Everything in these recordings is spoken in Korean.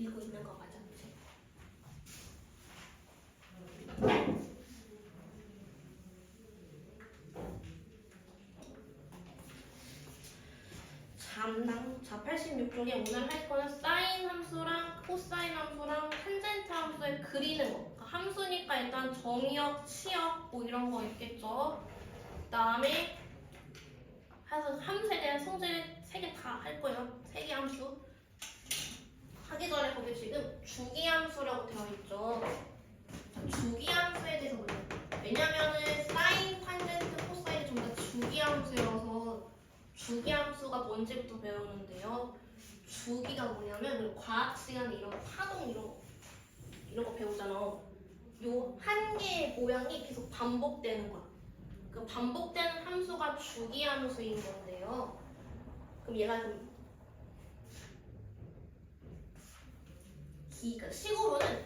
그리고 있는 거 맞아? 자, 86쪽에 오늘 할 거는 사인 함수랑 코사인 함수랑 탄젠트 함수에 그리는 거. 그러니까 함수니까 일단 정의역, 치역 뭐 이런 거 있겠죠. 그 다음에 함수에 대한 성질을 3개 다 할 거예요. 3개 함수. 하기 전에 거기 지금 주기함수라고 되어 있죠. 주기함수에 대해서 볼게요. 왜냐면은 사인, 탄젠트, 코사인이 전부 다 주기함수여서 주기함수가 뭔지부터 배우는데요. 주기가 뭐냐면 과학 시간에 이런 파동 이런 거 배우잖아. 요 한 개의 모양이 계속 반복되는 거야. 그 반복되는 함수가 주기함수인 건데요. 그럼 얘가 좀 그러니까 식으로는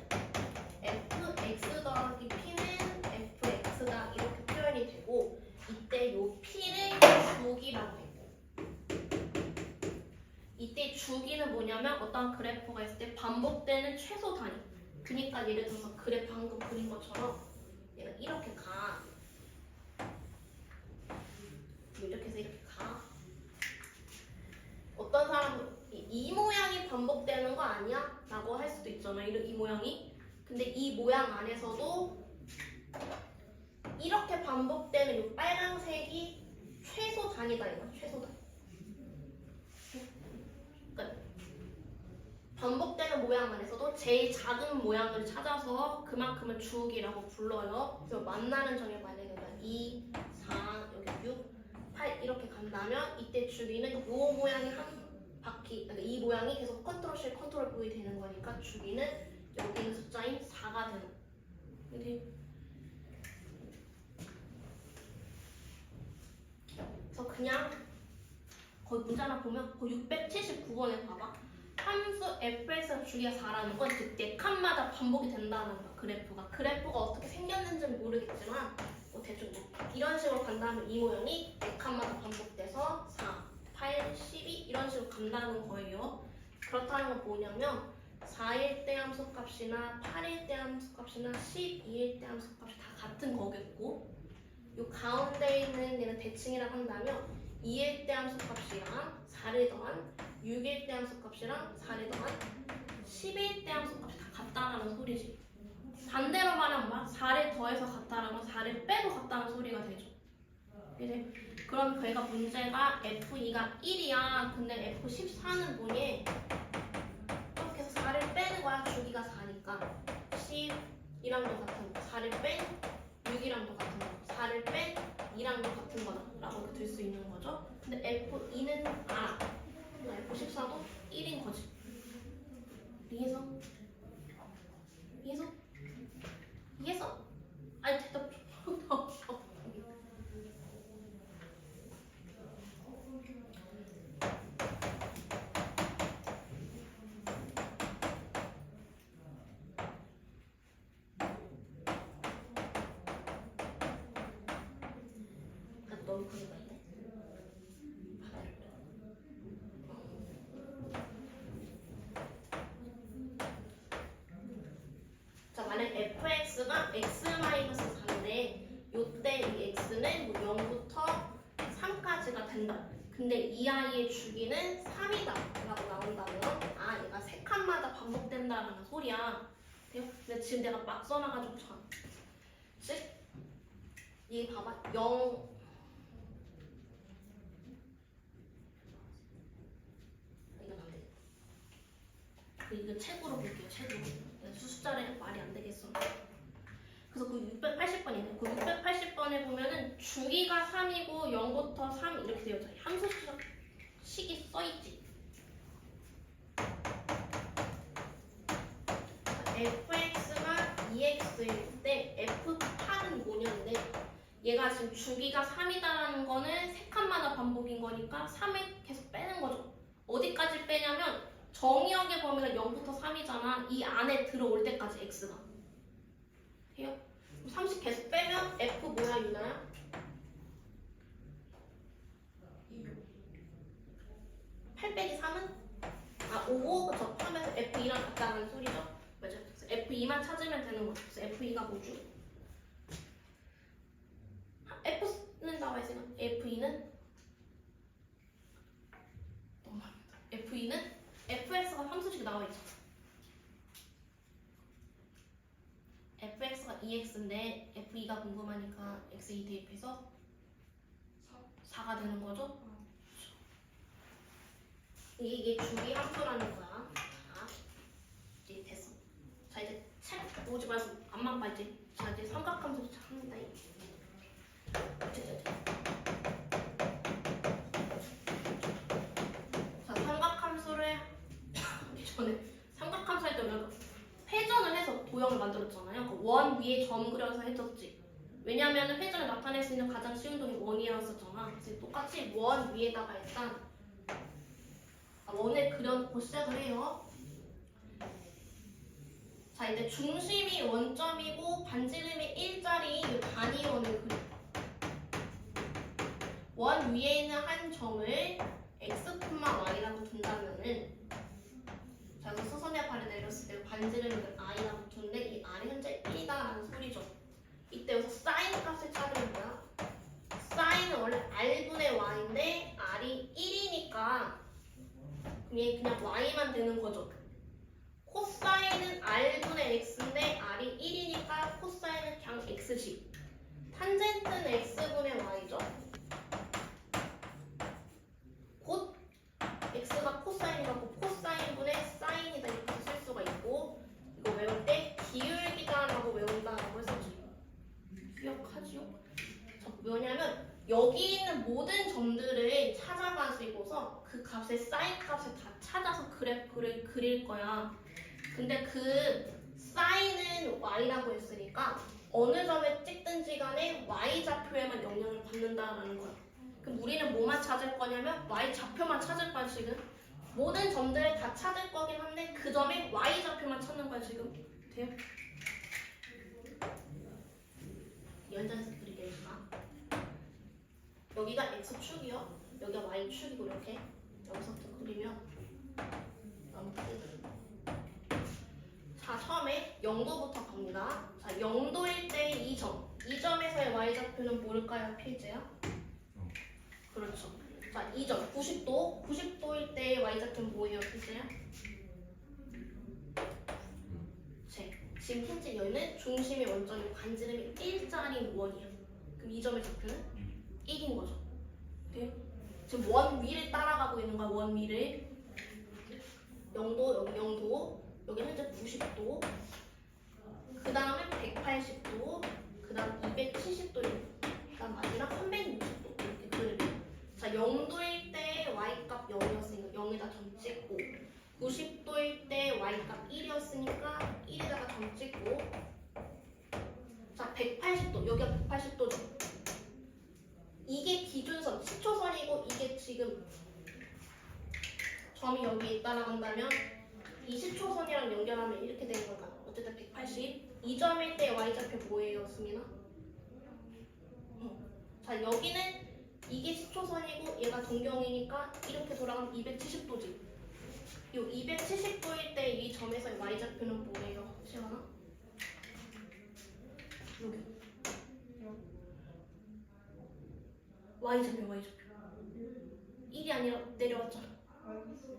fx 더하기 p는 fx다 이렇게 표현이 되고 이때 요 p를 주기라고 해요. 이때 주기는 뭐냐면 어떤 그래프가 있을 때 반복되는 최소 단위. 그러니까 예를 들어서 그래프 방금 그린 것처럼 얘가 이렇게 가. 이렇게 해서 이렇게 가. 어떤 사람은 이 모양이 반복되는 거 아니야? 라고 할 수도 있잖아. 이 모양이. 근데 이 모양 안에서도 이렇게 반복되는 이 빨간색이 최소 단위다 이거. 최소 단위. 그러니까 반복되는 모양 안에서도 제일 작은 모양을 찾아서 그만큼을 주기라고 불러요. 그래서 만나는 점이 만약에 2, 4, 여기 6, 8 이렇게 간다면 이때 주기는 요 모양이 한 바퀴, 그러니까 이 모양이 계속 컨트롤 C, 컨트롤 V 되는 거니까 주기는 여기 있는 숫자인 4가 되는 거예요. 그래서 그냥 거기 문제 하나 보면 그 679번에 봐봐. 함수 fx의 주기가 4라는 건 즉 4칸마다 반복이 된다는 거야. 그래프가 어떻게 생겼는지는 모르겠지만 뭐 대충 뭐 이런 식으로 간다면 이 모양이 4칸마다 반복돼서 4, 8, 12 이런 식으로 간다는 거예요. 그렇다는 건 뭐냐면 4일 때 함수값이나 8일 때 함수값이나 12일 때 함수값이 다 같은 거겠고 요 가운데 있는 얘는 대칭이라고 한다면 2일 때 함수값이랑 4를 더한 6일 때 함수값이랑 4를 더한 10일 때 함수값이 다 같다라는 소리지. 반대로 말하면 막 4를 더해서 같다라면 4를 빼도 같다는 소리가 되죠. 그래? 그럼 저희가 문제가 F2가 1이야. 근데 F14는 뭐니? 이렇게 해서 4를 빼는 거야. 주기가 4니까 10이랑도 같은 거. 4를 뺀 6이랑도 같은 거. 4를 뺀 2랑도 같은 거다라고 이렇게 들 수 있는 거죠. 근데 F2는 알아. F14도 1인 거지. 이해서? 아니 대답 너무 그런 거 같네. 자, 만약 fx가 x-4인데 요때 이 x는 뭐 0부터 3까지가 된다. 근데 이 아이의 주기는 3이다 라고 나온다면 아 얘가 3칸마다 반복된다라는 소리야. 근데 지금 내가 막 써놔가지고 즉 이 봐봐 0 이거 책으로 볼게요. 책으로. 숫자를 말이 안 되겠어. 그래서 그 680번이네. 그 680번에 보면은 주기가 3이고 0부터 3 이렇게 되어 있어요. 함수 식이 써있지. fx가 2x일 때 f8은 뭐냐인데 얘가 지금 주기가 3이다라는 거는 3칸마다 반복인 거니까 3을 계속 빼는 거죠. 어디까지 빼냐면 정의역의 범위가 0부터 3이잖아. 이 안에 들어올 때까지 x가. 해요? 30 계속 빼면 f 뭐야 유나야? 8 빼기 3은? 아 5 접하면서 F2랑 같다는 소리죠. 맞아요. 그래서 F2만 찾으면 되는 거죠. 그래서 F2가 뭐죠? F는 나와 있으니까 F2는 F2는 fx가 함수식 나와 있죠. fx가 2x인데 f2가 궁금하니까 x2 대입해서 4가 되는 거죠. 이게 주기 함수라는 거야. 자, 이제 됐어. 자, 이제 책 보지 말고 앞만 봐 이제. 자, 이제 삼각함수 합니다. 자, 삼각함수를 하기 전에 삼각함수 할 때 우리가 회전을 해서 도형을 만들었잖아요. 그 원 위에 점 그려서 해줬지. 왜냐하면 회전을 나타낼 수 있는 가장 쉬운 동이 원이었었잖아. 그래서 똑같이 원 위에다가 일단 원을 그려놓고 시작을 해요. 자, 이제 중심이 원점이고 반지름이 일자리 단위 원을 그려. 원 위에 있는 한 점을 x, y라고 둔다면은, 자, 여기 수선의 발을 내렸을 때 반지름을 i라고 두는데 이 r이 현재 1이다라는 소리죠. 이때 여기서 사인 값을 찾으면 뭐야? 사인은 원래 r분의 y인데 r이 1이니까 얘 그냥 y만 되는 거죠. 코사인은 r분의 x인데 r이 1이니까 코사인은 그냥 x식. 탄젠트는 x분의 y죠. 곧 x가 코사인이라고 코사인분의 사인이다 이렇게 쓸 수가 있고, 이거 외울 때 기울기다라고 외운다라고 했었지. 기억하지요? 자, 뭐냐면 여기 있는 모든 점들을 찾아가지고서 그 값의 사인 값을 다 찾아서 그래프를 그릴 거야. 근데 그 사인은 y라고 했으니까 어느 점에 찍든지 간에 y좌표에만 영향을 받는다라는 거야. 그럼 우리는 뭐만 찾을 거냐면 y좌표만 찾을 거야 지금. 모든 점들을 다 찾을 거긴 한데 그 점에 y좌표만 찾는 거야 지금. 돼요? 연장해서 그리겠습니다. 여기가 x축이요. 여기가 y축이고 이렇게 여기서부터 그리면 자, 처음에 0도부터 갑니다. 자, 0도일 때 이 점. 이 점에서의 y좌표는 뭘까요? 필재야? 그렇죠. 자, 이 점 90도. 90도일 때 y좌표는 뭐예요? 필재야? 지금 현재 여기는 중심이 원점이고 반지름이 일자리 원이야. 그럼 이 점의 좌표는 1인 거죠. 네? 지금 원 위를 따라가고 있는 거야. 원 위를. 0도, 여기 0도, 여기 현재 90도, 그 다음에 180도, 그 다음 270도, 그 다음 마지막 360도 이렇게 그리면, 자, 0도일 때 y값 0이었으니까 0에다 점 찍고, 90도일 때 y값 1이었으니까 1에다가 점 찍고, 자, 180도, 여기가 180도죠. 이게 기준선, 10초선이고 이게 지금 점이 여기 있다라고 한다면 20초선이랑 연결하면 이렇게 되는 건가? 어쨌든 180. 이 점일 때 y좌표 뭐예요, 수민아? 자, 여기는 이게 10초선이고 얘가 동경이니까 이렇게 돌아가면 270도지. 이 270도일 때 이 점에서의 y좌표는 뭐예요, 시원아? 여기. y좌표. 1이 아니라 내려왔잖아.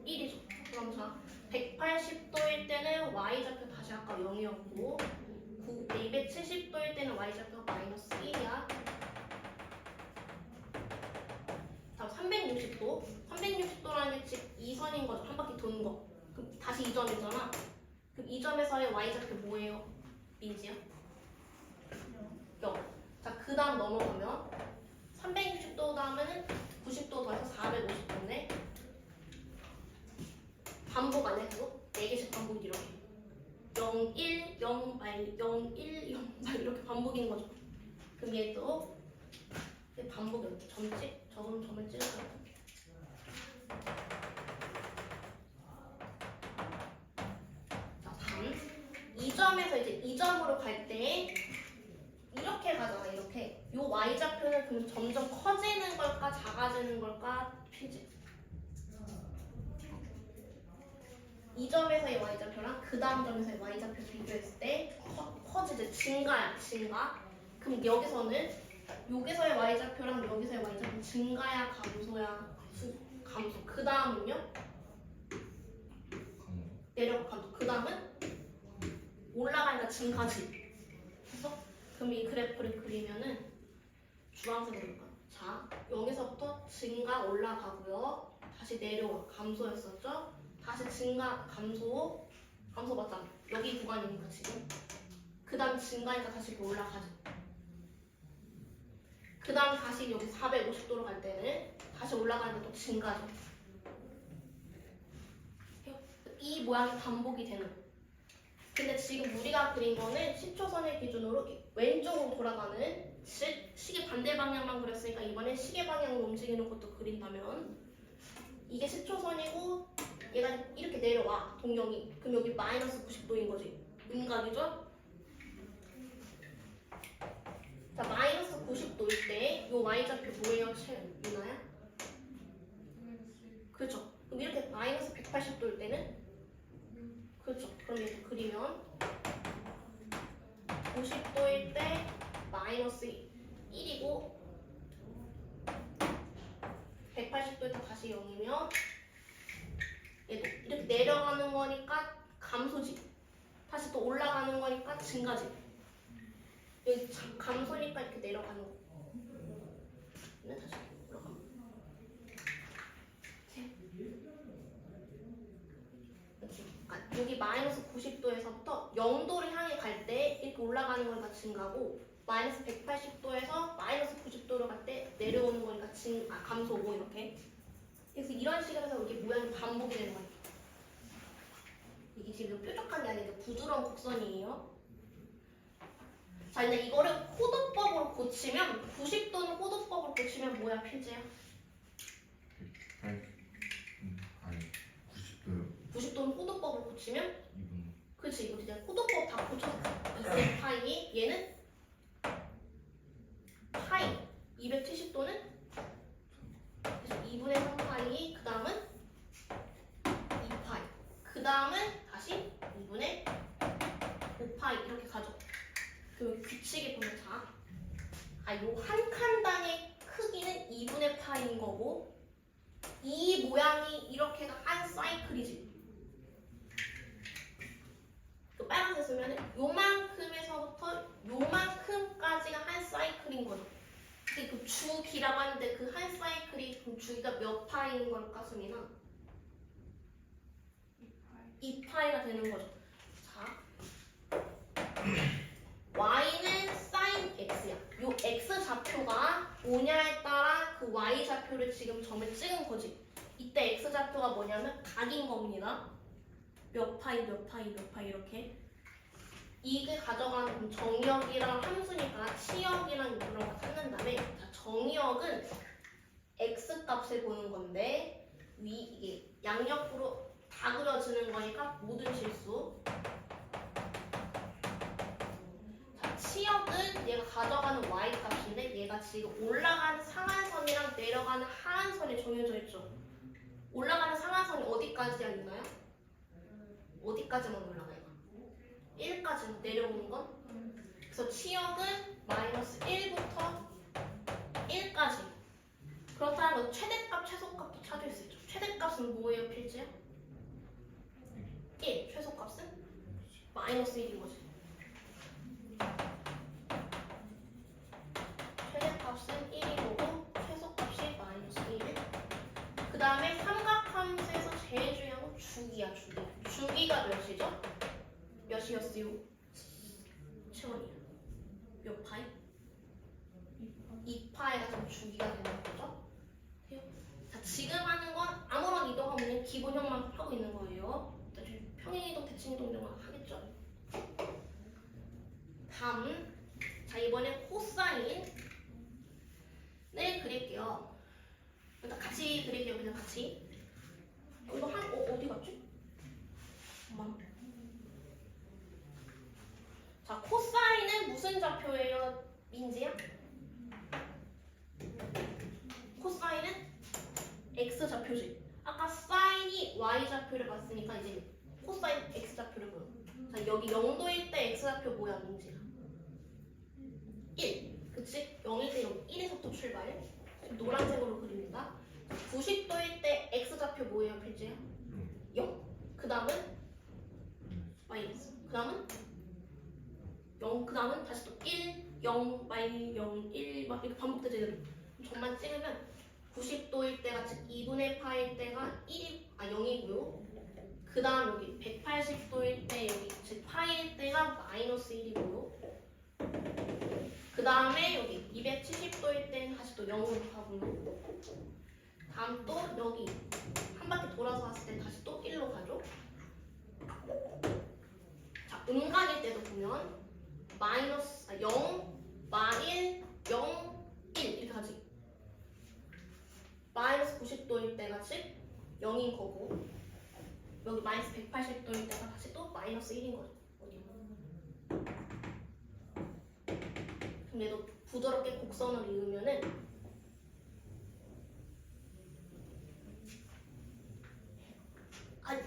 1이죠. 그럼 자, 180도일 때는 y좌표 다시 아까 0이었고 270도일 때는 y좌표가 마이너스 1이야. 다음 360도. 360도라는 게 즉 2선인 거죠. 한 바퀴 도는 거. 그럼 다시 이 점이잖아. 그럼 이 점에서의 y좌표 뭐예요? 민지야? 0. 자, 그 다음 넘어가면 360도 다음에는 90도 더해서 450도인데 반복 안 해도 4개씩 반복 이렇게 0, 1, 0, 8, 0, 1, 0, 8 이렇게 반복인 거죠. 그럼 얘도 반복 이렇게 점을 찍어요. 자, 다음 이 점에서 이제 이 점으로 갈 때 이렇게 가잖아. 이렇게 요 y좌표는 그럼 점점 커지는 걸까 작아지는 걸까? 필지. 이 점에서의 y좌표랑 그 다음 점에서의 y좌표 비교했을 때 커지지 증가야 증가. 그럼 여기서는 여기서의 y좌표랑 여기서의 y좌표 증가야 감소야 감소. 그 다음은요 내려가 감소. 그 다음은 올라가니까 증가지. 그래서 그럼 이 그래프를 그리면은 주황색으로 볼까요? 자 여기서부터 증가 올라가고요. 다시 내려와 감소였었죠. 다시 증가 감소 맞잖아. 여기 구간이니까 지금. 그 다음 증가니까 다시 이렇게 올라가죠. 그 다음 다시 여기 450도로 갈 때는 다시 올라가는데 또 증가죠. 이 모양이 반복이 되는 거예요. 근데 지금 우리가 그린 거는 10초선을 기준으로 왼쪽으로 돌아가는 시계 반대 방향만 그렸으니까 이번엔 시계 방향으로 움직이는 것도 그린다면 이게 10초선이고 얘가 이렇게 내려와 동경이. 그럼 여기 마이너스 90도인 거지. 음각이죠? 자 마이너스 90도일 때 요 y좌표 뭐예요? 유나야? 그렇죠. 그럼 이렇게 마이너스 180도일 때는 그렇죠. 그럼 이렇게 그리면 90도일 때 마이너스 1이고 180도일 때 다시 0이면 얘도 이렇게 내려가는 거니까 감소지. 다시 또 올라가는 거니까 증가지. 여기 감소니까 이렇게 내려가는 거. 네, 다시 올라가. 여기 마이너스 90도에서부터 0도를 향해 갈 때 이렇게 올라가는 거니까 증가고 마이너스 180도에서 마이너스 90도로 갈 때 내려오는 거니까 감소고 이렇게. 그래서 이런 식으로 해서 이게 모양이 반복이 되는 거예요. 이게 지금 뾰족한 게 아니라 부드러운 곡선이에요. 자 이제 이거를 호도법으로 고치면 90도는 호도법으로 고치면 뭐야 필재야? 아니 90도요. 90도는 호도법으로 고치면 2분. 그치 이거 이제 호도법 다 고쳐서 2 파이 얘는 파이 270도는 그래서 2분의 3 파이 그 다음은 2 파이 그 다음은 다시 2분의 5 파이 이렇게 가죠. 그 규칙에 보면 자, 요 한 칸당의 크기는 2분의 파인 거고 이 모양이 이렇게가 한 사이클이지. 그 빨간색 쓰면은 요만큼에서부터 요만큼까지가 한 사이클인 거죠. 근데 그 주기라고 하는데 그 한 사이클이 그럼 주기가 몇 파인 걸까 수민아? 2파이가 되는 거죠. 자. y는 sin x야. 요 x 좌표가 뭐냐에 따라 그 y 좌표를 지금 점을 찍은 거지. 이때 x 좌표가 뭐냐면 각인 겁니다. 몇 파이 몇 파이 몇 파이 이렇게. 이게 가져가는 정의역이랑 함수니까 치역이랑 이런 거 찾는 다음에 자, 정의역은 x 값을 보는 건데 이게 양옆으로 다 그려지는 거니까 모든 실수. 치역은 얘가 가져가는 y 값인데 얘가 지금 올라가는 상한선이랑 내려가는 하한선이 정해져 있죠. 올라가는 상한선이 어디까지야 있나요? 어디까지만 올라가요? 1까지 내려오는 건? 그래서 치역은 마이너스 1부터 1까지. 그렇다면 최대값, 최소값도 찾을 수 있죠. 최대값은 뭐예요, 필지야? 1. 최소값은? 마이너스 1인 거지. 최대값은 1이고 최소값이 마이너스 1. 그 다음에 삼각함수에서 제일 중요한 건 주기야, 주기. 주기가 몇이죠? 몇이었어요? 채원이야. 몇 파이? 2파이가 좀 주기가 되는 거죠. 자, 지금 하는 건 아무런 이동 없는 기본형만 하고 있는 거예요. 평행이동, 대칭이동만 하겠죠. 다음, 자 이번엔 코사인을 그릴게요. 일단 같이 그릴게요. 그냥 같이. 이거 어디 갔지? 잠깐만. 자, 코사인은 무슨 좌표예요, 민지야? 코사인은 x 좌표지. 아까 사인이 y 좌표를 봤으니까 이제 코사인 x좌표를 보여. 자, 여기 0도일 때 x좌표 모양인지 1. 그치? 0일 때 여기 1에서부터 출발. 지금 노란색으로 그립니다. 90도일 때 x좌표 뭐예요, 필지야? 0. 그 다음은 마이너스. 그 다음은 0. 그 다음은 다시 또 1, 0, 마이 0, 1 막 이렇게 반복되지. 점만 찍으면 90도일 때가 즉 2분의 파일 때가 0이고요. 그 다음 여기 180도일 때 여기 즉 파일 때가 마이너스 1이고요. 그 다음에 여기 270도일 때는 다시 또 0으로 가고요. 다음 또 여기 한 바퀴 돌아서 왔을 때 다시 또 1로 가죠. 자, 음각일 때도 보면 마이너스 0, 마1, 0, 1 이렇게 가지. 마이너스 90도일 때가 즉 0인 거고 여기 마이너스 180도일 때가 다시 또 마이너스 1인 거죠. 어디? 그럼 얘도 부드럽게 곡선을 이으면은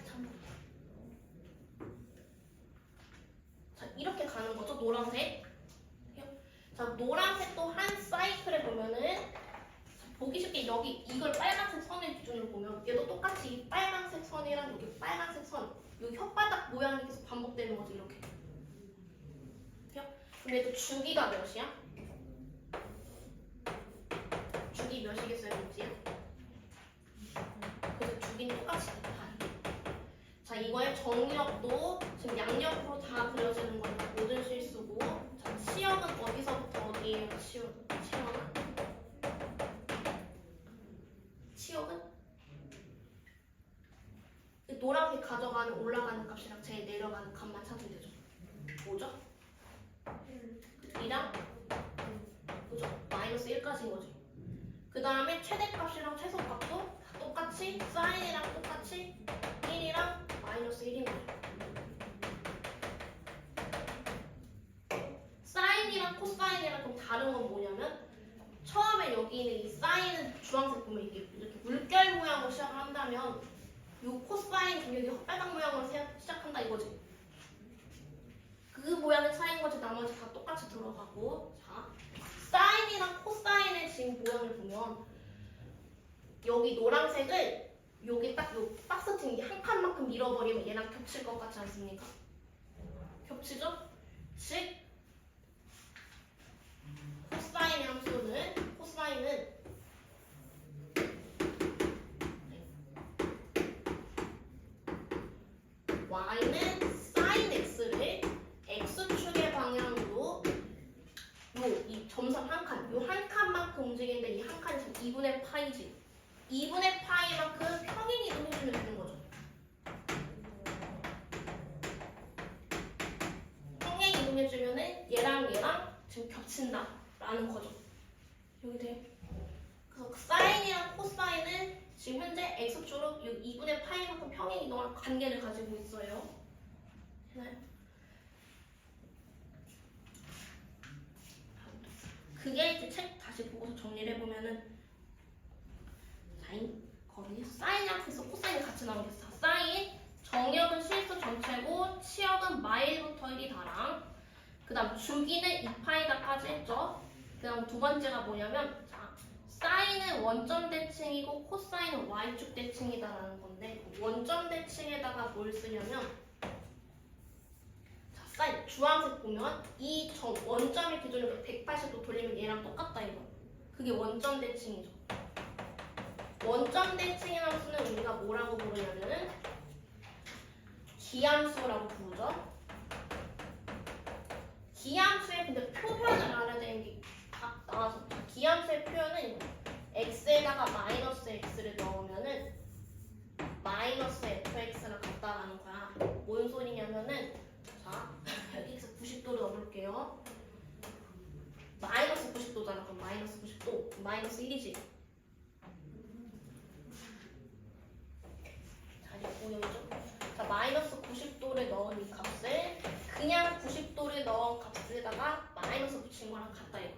참. 자, 이렇게 가는 거죠. 노란색. 자, 노란색 또 한 사이클에 보면은 보기 쉽게 여기 이걸 빨간색 선을 기준으로 보면 얘도 똑같이 이 빨간색 선이랑 여기 빨간색 선 여기 혓바닥 모양이 계속 반복되는 거죠. 이렇게. 그럼 얘도 주기가 몇이야? 주기 몇이겠어요, 민지야? 그래서 주기는 똑같이 반. 자, 이거의 정력도 지금 양옆으로 다 그려지는 거니까 모든 실수고. 자, 치역은 어디서부터 어디예요? 치역은? 치역은 노란색 가져가는 올라가는 값이랑 제일 내려가는 값만 찾으면 되죠. 뭐죠? 2랑 그죠? 마이너스 1까지인 거죠. 그 다음에 최대값이랑 최소값도 똑같이 사인이랑 똑같이 1이랑 마이너스 1인 거죠. 사인이랑 코사인이랑 좀 다른 건 뭐냐면 처음에 여기 있는 이 사인은 주황색 보면 이렇게 물결 모양으로 시작을 한다면 이 코사인 지금 여기 빨강 모양으로 시작한다 이거지. 그 모양의 차이인 거지. 나머지 다 똑같이 들어가고. 자, 사인이랑 코사인의 지금 모양을 보면 여기 노란색을 여기 딱 요 박스 등 한 칸만큼 밀어버리면 얘랑 겹칠 것 같지 않습니까? 겹치죠? 즉 코사인의 함수는 y는 sin x를 x축의 방향으로 이 점선 한 칸, 요 한 칸만큼 움직이는데 이 한 칸이 지금 2분의 파이지. 2분의 파이만큼 평행 이동해주면 되는 거죠. 평행 이동해주면은 얘랑 지금 겹친다라는 거죠. 여기 돼. 그래서 사인이랑 코사인은 지금 현재 x축으로 2분의 파이만큼 평행 이동할 관계를 가지고 있어요. 되나요? 그게 이제 책 다시 보고서 정리를 해보면은 거기 사인이랑 코사인이 같이 나오겠어. 사인 정역은 실수 전체고 치역은 마일부터 1이 다랑. 그 다음 주기는 2파이다까지 했죠. 그 다음 두 번째가 뭐냐면 사인은 원점 대칭이고 코사인은 y축 대칭이다라는 건데 원점 대칭에다가 뭘 쓰냐면 자, 사인 주황색 보면 이 원점의 기준으로 180도 돌리면 얘랑 똑같다 이거. 그게 원점 대칭이죠. 원점 대칭의 함수는 우리가 뭐라고 부르냐면은 기함수라고 부르죠. 기함수의 근데 표현을 알아야 되는 게 딱 나와서 기함수의 표현은 x에다가 마이너스 x를 넣으면은 마이너스 fx랑 같다라는 거야. 뭔 소리냐면은 자 여기서 90도를 넣어볼게요. 마이너스 90도잖아. 그럼 마이너스 90도 마이너스 1이지. 자 이제 보여줘. 자 마이너스 90도를 넣은 이 값을 그냥 90도를 넣은 값에다가 마이너스 붙인 거랑 같다 이거.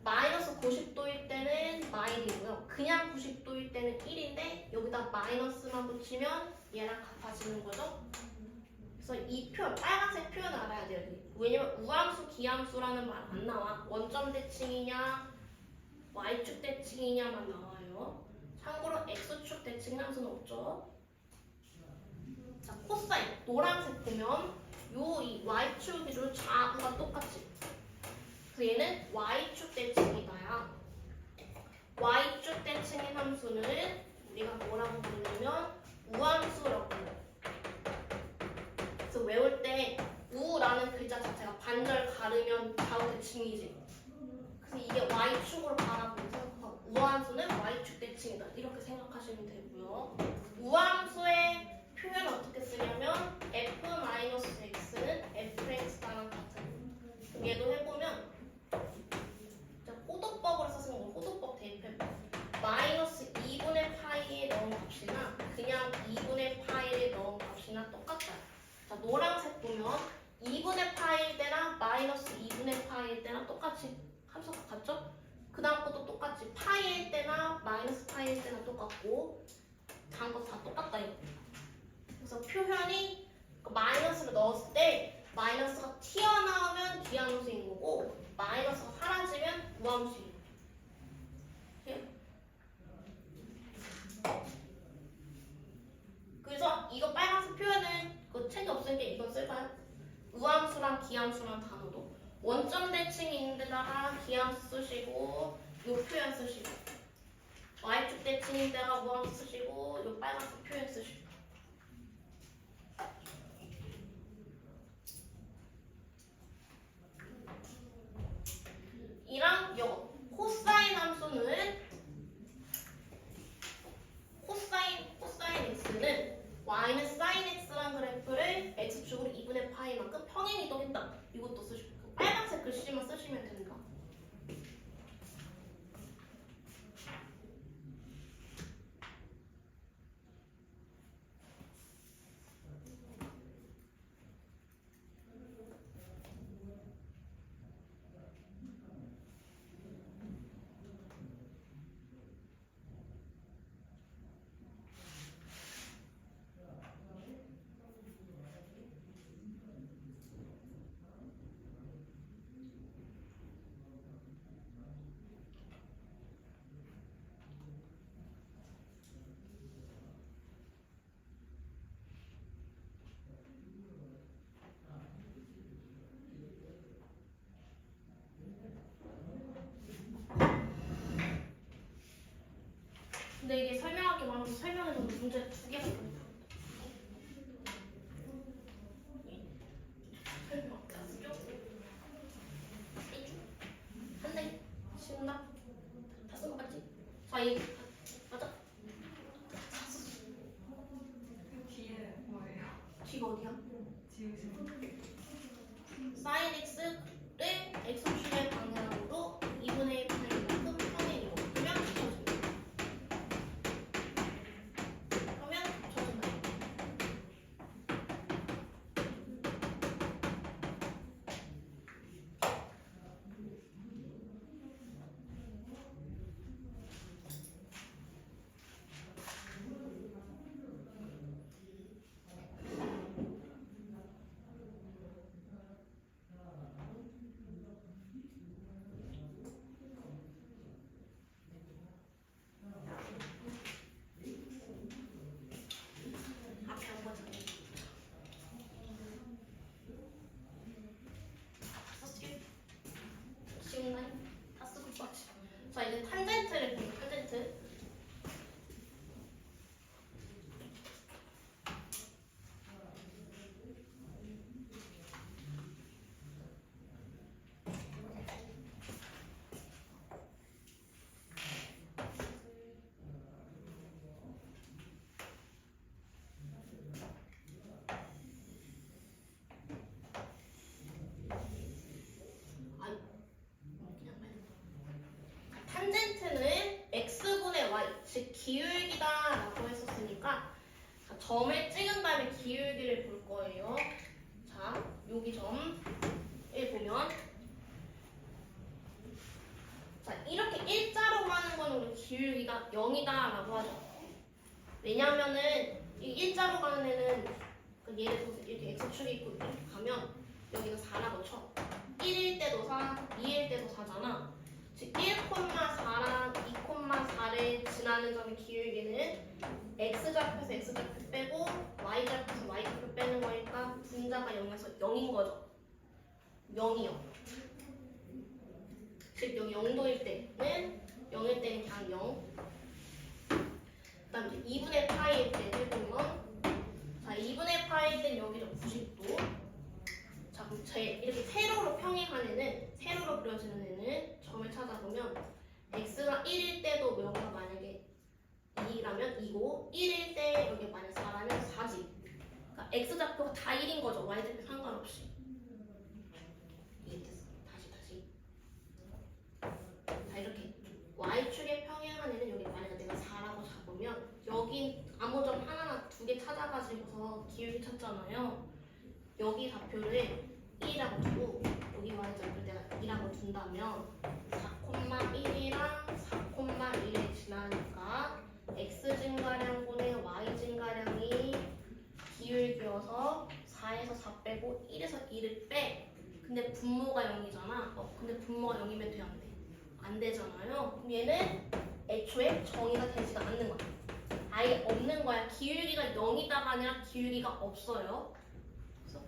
마이너스 90도일 때는 마일이고요. 그냥 90도일 때는 1인데 여기다 마이너스만 붙이면 얘랑 같아지는 거죠. 그래서 이 표현, 빨간색 표현 알아야 돼요. 왜냐면 우함수, 기함수라는 말 안 나와. 원점 대칭이냐 y축 대칭이냐만 나와요. 참고로 x축 대칭 함수는 없죠. 자, 코사인 노란색 보면 이 y축이랑 좌우가 똑같지. 그래서 얘는 y축 대칭이다야. y축 대칭인 함수는 우리가 뭐라고 부르냐면 우함수라고 불러요. 그래서 외울 때 우라는 글자 자체가 반절 가르면 좌우 대칭이지. 그래서 이게 y축으로 바라보면서 우함수는 y축 대칭이다 이렇게 생각하시면 되고요. 우함수의 표현을 어떻게 쓰냐면 f-x는 fx랑 같은. 얘도 해보면 호도법으로 써서 호도법 대입해봐. 마이너스 2분의 파이에 넣은 값이나 그냥 2분의 파이에 넣은 값이나 똑같아요. 자, 노란색 보면 2분의 파이일 때랑 마이너스 2분의 파이일 때랑 똑같이 함수가 같죠? 그 다음 것도 똑같이 파이일 때나 마이너스 파이일 때나 똑같고 다음 것도 다 똑같다 이거. 그래서 표현이 마이너스를 넣었을 때 마이너스가 튀어나오면 뒤함수인 거고 마이너스가 사라지면 우함수인 거예요. 그래서 이거 빨간색 표현은 그 책이 없으니까 이건 쓸까요? 우함수랑 기함수랑 단어도 원점 대칭이 있는 데다가 기함수 쓰시고 요 표현 쓰시고 y축 대칭인 데다가 우함수 쓰시고 요 빨간색 표현 쓰시고 이랑 요 코사인 함수는 코사인 x는 y는 sin x라는 그래프를 x축으로 2분의 파이만큼 평행 이동했다. 이것도 쓰시고 빨간색 글씨만 쓰시면 됩니다. 근데 이게 설명하기 많아서 설명해도 문제 2개밖에 못 한대 쉬운다. 다 쓴 거 같지? 자, 이 맞아? 뒤에 뭐예요? 뒤가 어디야? 지우신 sin x를 x축의 방향으로 2분의 1파이만큼 평행이로 그러면 붙여줍니다. 그러면 붙여준다. 앞에 한 번 더. 쉬운가? 다 쓰고 있었지. 자, 이제 탄젠트를 볼게요. 탄젠트. 탄젠트는 x분의 y, 즉 기울기다라고 했었으니까 자, 점을 찍은 다음에 기울기를 볼 거예요. 자, 여기 점을 보면 자, 이렇게 일자로 하는 건 우리 기울기 기울기가 0이다라고 하죠. 왜냐하면은 이 일자로 가는 애는 예를 들어서 이렇게 x축이 있고 이렇게 가면 여기가 4라고 쳐. 1일 때도 4, 2일 때도 4잖아. 즉 1,4랑 2,4를 지나는 점의 기울기는 x좌표에서 x좌표 빼고 y좌표에서 y좌표 빼는 거니까 분자가 0에서 0인 거죠. 0이요. 즉 여기 0도일 때는 0일 때는 그냥 0. 그다음 이제 2분의 파이일 때는 보면 자 2분의 파이일 때는 여기서 90도. 자 그럼 이렇게 세로로 평행한 애는 세로로 그려지는 애는 점을 찾아보면 x가 1일 때도 여기가 만약에 2라면 2고 1일 때 여기 만약 4라면 4지. 그러니까 x좌표가 다 1인 거죠. y좌표 상관없이. 이해됐어? 다시. 자 이렇게 y축에 평행한 애는 여기 만약에 내가 4라고 잡으면 여기 아무 점 하나나 두 개 찾아가지고서 기울기 찾잖아요. 여기 좌표를 1이라고 두고 여기 y좌표를 내가 2라고 둔다면 4,1이랑 4,1을 지나니까 x 증가량분의 y 증가량이 기울기여서 4에서 4 빼고 1에서 2를 빼. 근데 분모가 0이잖아. 근데 분모가 0이면 돼, 안 돼? 안 되잖아요. 그럼 얘는 애초에 정의가 되지가 않는 거야. 아예 없는 거야. 기울기가 0이다가 아니라 기울기가 없어요. 그래서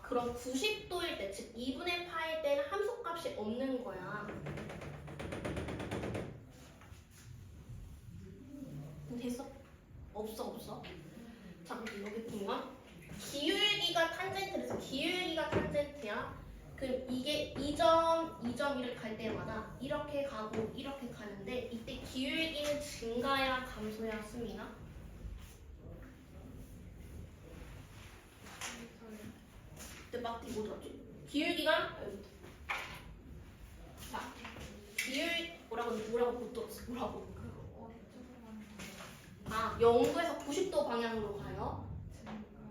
그럼 90도일 때, 즉 2분의 파일 때는 함수값이 없는 거야. 됐어? 없어. 자, 그럼 여기 보면 기울기가 탄젠트래서 기울기가 탄젠트야. 그럼 이게 2점, 2를 갈 때마다 이렇게 가고 이렇게 가는데 이때 기울기는 증가야 감소야 씁니다. 그때 막 뒤로 들었지? 기울기가 자 뭐라고 못 들었어. 뭐라고? 0도에서 90도 방향으로 가요.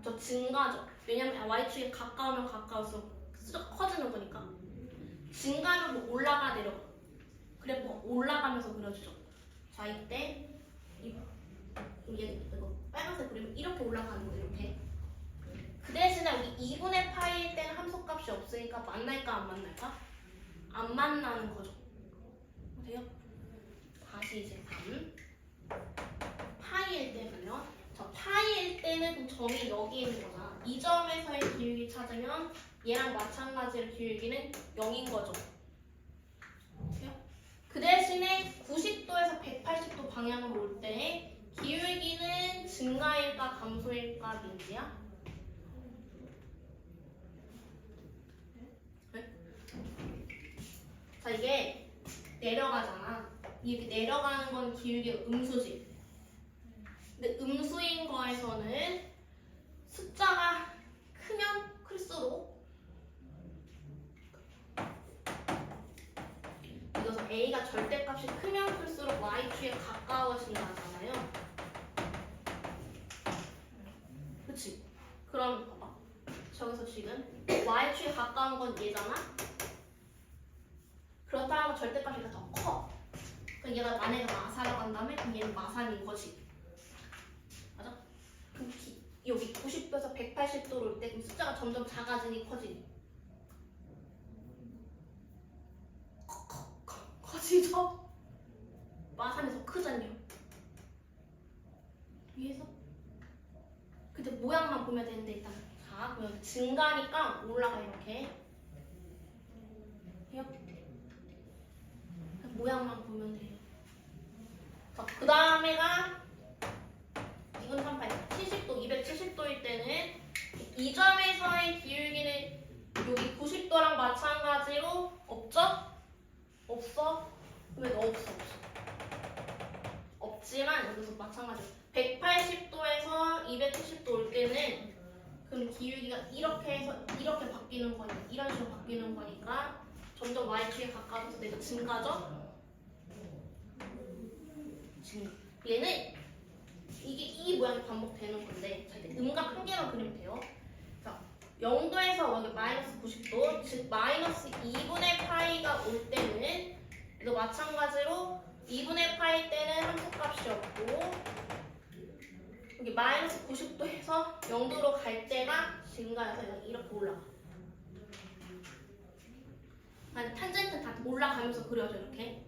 저 증가죠. 왜냐면 y축에 가까우면 가까울수록 숫자가 커지는 거니까. 증가면 올라가 내려가. 그래프가 올라가면서 그려지죠. 자 이때 이거 빨간색 그리면 이렇게 올라가는 거예요. 이렇게. 그 대신에 우리 2분의 파이일 때는 함수값이 없으니까 만날까 안 만날까? 안 만나는 거죠. 돼요? 다시 이제 3. 파이일 때는요. 자 파이일 때는 그럼 점이 여기 있는 거잖아. 이 점에서의 기울기 찾으면 얘랑 마찬가지로 기울기는 0인 거죠. 돼요? 그 대신에 90도에서 180도 방향으로 올 때 기울기는 증가일까 감소일까 민지야? 네? 자 이게 내려가잖아. 이렇게 내려가는 건 기울기가 음수지. 근데 음수인 거에서는 숫자가 크면 클수록 이것은 a가 절대값이 크면 클수록 y축에 가까워진다잖아요. 그치? 그럼 봐봐. 저기서 지금 y축에 가까운 건 얘잖아? 그렇다면 절대값이 더 커. 그럼 얘가 만약에 마사라고 한다면 그럼 얘는 마산인 거지. 맞아? 그럼 여기 90도에서 180도로 올 때 그럼 숫자가 점점 작아지니 커지니? 커지죠? 마산이 더 크잖요. 위에서? 근데 모양만 보면 되는데 일단 자 그러면 증가니까 올라가 이렇게. 모양만 보면 돼요. 자, 그 다음에가 2분 38, 70도, 270도일 때는 이 점에서의 기울기는 여기 90도랑 마찬가지로 없죠? 없어? 왜 없어? 없지만 여기서 마찬가지로 180도에서 270도 올 때는 그럼 기울기가 이렇게 해서 이렇게 바뀌는 거니까 이런 식으로 바뀌는 거니까 점점 y축에 가까워서 내가 증가죠? 얘는 이 모양이 반복되는 건데 자, 이제 음각 한 개만 그리면 돼요. 자, 0도에서 여기 마이너스 90도 즉 마이너스 2분의 파이가 올 때는 이거 마찬가지로 2분의 파이 때는 최대값이 없고 여기 마이너스 90도에서 0도로 갈 때가 증가해서 이렇게 올라가. 아니 탄젠트 다 올라가면서 그려져 이렇게.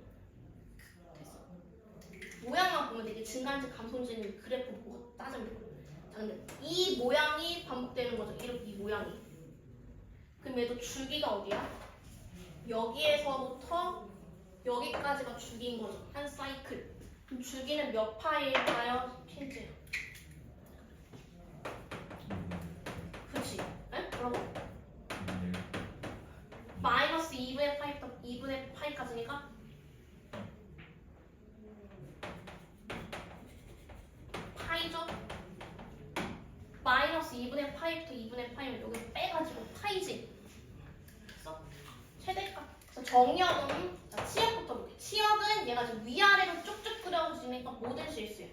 됐어. 모양만 보면 되게 증가인지 감소인지 그래프 보고 따지면 돼. 자, 근데 이 모양이 반복되는 거죠. 이렇게 이 모양이. 그럼 얘도 주기가 어디야? 여기에서부터 여기까지가 주기인 거죠. 한 사이클. 그럼 주기는 몇 파일까요? 핀즈요. 그치? 에? 뭐라고? 마이너스 2분의 파이부터 2분의 파이까지니까 파이죠? 마이너스 2분의 파이부터 2분의 파이면 여기 빼가지고 파이지. 그래서 최대값. 그래서 정역은 자, 치역부터 볼게. 치역은 얘가 지금 위아래로 쭉쭉 그려지니까 모든 실수예요.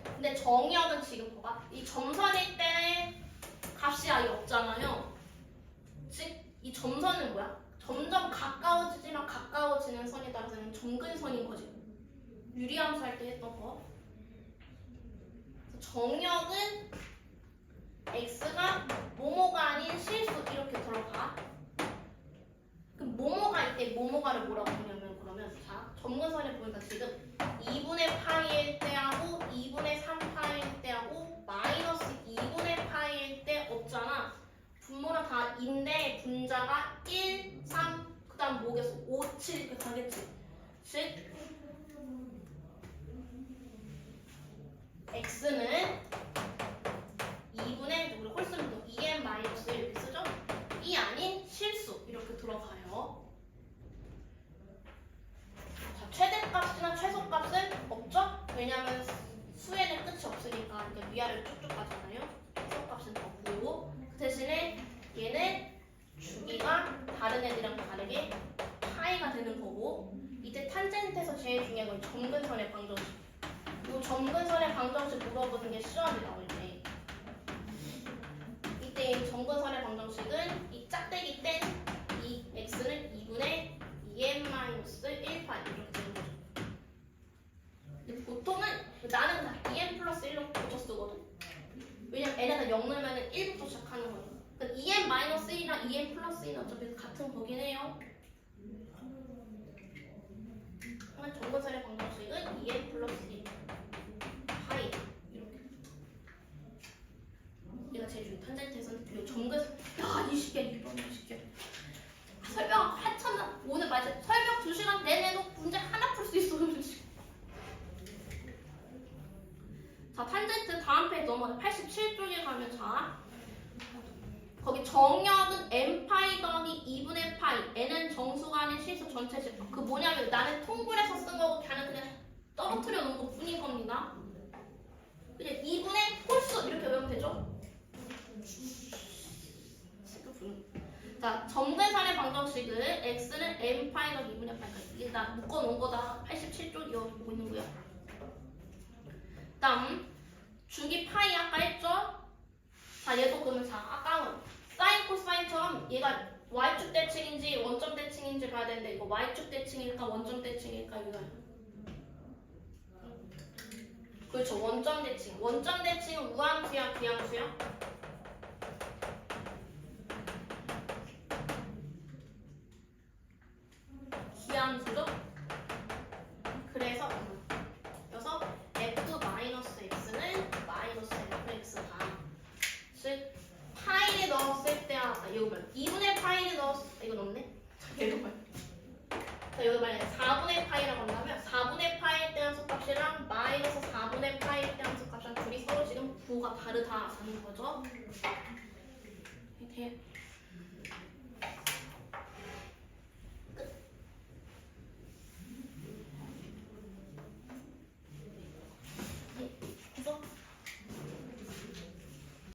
근데 정역은 지금 봐봐. 이 점선일 때 값이 아예 없잖아요. 즉 이 점선은 뭐야? 점점 가까워지지만 가까워지는 선에 따라서는 점근선인 거지. 유리함수 할 때 했던 거. 정역은 x가 모모가 아닌 실수 이렇게 들어가. 그럼 모모가 이때 모모가를 뭐라고 하냐면 그러면 자 점근선에 보니까 지금 2분의 파이일 때하고 2분의 3파일 때하고 마이너스 2분의 파이일 때 없잖아. 분모는 다 2인데 분자가 1, 3, 그 다음 뭐겠어? 5, 7 이렇게 가겠지. 즉 x는 2분의 우리 홀수는 2n 마이너스 1 이렇게 쓰죠? 이 아닌 실수 이렇게 들어가요. 자, 최대값이나 최소값은 없죠? 왜냐면 수에는 끝이 없으니까 이렇게 위아래로 쭉쭉 가잖아요. 최소값은 없고 그 대신에 얘는 주기가 다른 애들이랑 다르게 파이가 되는 거고 이때 탄젠트에서 제일 중요한 건 점근선의 방정식. 이 점근선의 방정식 물어보는 게 시험에 나올 때 이때 이 점근선의 방정식은 이 짝대기 땐 이 x는 2분의 2n-1파이 이렇게 되는 거죠. 근데 보통은 나는 다 2n 플러스 1로 고쳐 쓰거든. 왜냐면 n에다 0 넣으면 1부터 시작하는 거죠. 그러니까 2n-1이랑 2n 플러스 1은 어차피 같은 거긴 해요. 하지만 점근선의 방정식은 2n 플러스 1 파이 이렇게. 얘가 제일 중요해. 탄젠트에서는 점근 야이 시기야 이런 시기야. 설명 한참 오늘 맞아. 설명 2시간 내내도 문제 하나 풀 수 있어. 자 탄젠트 다음 페이지 넘어가 87쪽에 가면 자 거기 정역은 n파이 더하기 2분의 파이 n은 정수가 아닌 실수 전체 집합. 그 뭐냐면 나는 통분해서 쓴 거고 걔는 그냥 떨어뜨려 놓은 것 뿐인 겁니다. 그냥 2분의 홀수 이렇게 외우면 되죠? 자 점근선의 방정식은 x는 n파이 더하기 2분의 파이까지. 이게 나 묶어놓은 거다. 87쪽 이어 보고 있는 거야. 다음 주기 파이 아까 했죠? 자 얘도 그러면 자 아까는 사인 코사인처럼 얘가 y축 대칭인지 원점 대칭인지 봐야 되는데 이거 y축 대칭일까 원점 대칭일까 이거야. 그렇죠. 원점 대칭. 원점 대칭은 우함수야 기함수야? 기함수죠? 그래서 f-x는 마이너스 fx다. 즉 파이를 넣었을 때 이거 봐요. 2분의 파이를 이거 넣었네? 자 이거 봐요. 자 여기 만약에 4분의 파이라고 한다면 4분의 파이 때 함수값이랑 마이너스 4분의 파이 때 함수값이랑 둘이 서로 지금 부호가 다르다는 거죠. 이렇게